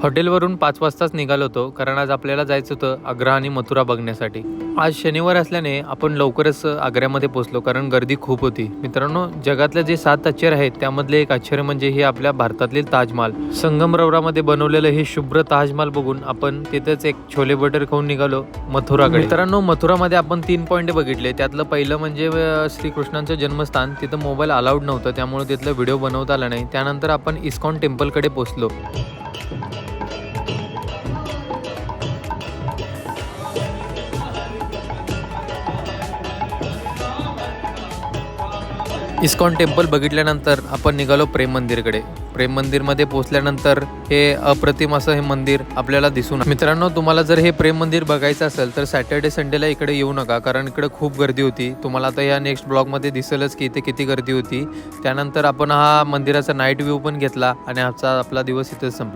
हॉटेलवरून 5 वाजताच निघालो होतो, कारण आज आपल्याला जायचं होतं आग्रा आणि मथुरा बघण्यासाठी. आज शनिवार असल्याने आपण लवकरच आग्र्यामध्ये पोहोचलो, कारण गर्दी खूप होती. मित्रांनो, जगातले जे 7 आश्चर्य आहेत त्यामधले एक आश्चर्य म्हणजे हे आपल्या भारतातील ताजमहाल. संगमरवरामध्ये बनवलेलं हे शुभ्र ताजमहाल बघून आपण तिथेच एक छोले भटुरे खाऊन निघालो मथुराकडे. मित्रांनो, मथुरामध्ये आपण 3 पॉईंट बघितले. त्यातलं पहिलं म्हणजे श्रीकृष्णांचं जन्मस्थान. तिथं मोबाईल अलाउड नव्हतं, त्यामुळे तिथलं व्हिडिओ बनवता आला नाही. त्यानंतर आपण इस्कॉन टेम्पलकडे पोहोचलो. इस्कॉन टेम्पल बघितल्यानंतर आपण निघालो प्रेम मंदिरकडे. प्रेम मंदिरमध्ये पोहोचल्यानंतर हे अप्रतिम असं हे मंदिर आपल्याला दिसून. मित्रांनो, तुम्हाला जर हे प्रेम मंदिर बघायचं असेल तर सॅटर्डे संडेला इकडे येऊ नका, कारण इकडे खूप गर्दी होती. तुम्हाला आता या नेक्स्ट ब्लॉगमध्ये दिसेलच की इथे किती गर्दी होती. त्यानंतर आपण हा मंदिराचा नाईट व्ह्यू पण घेतला आणि आपला दिवस इथे संपला.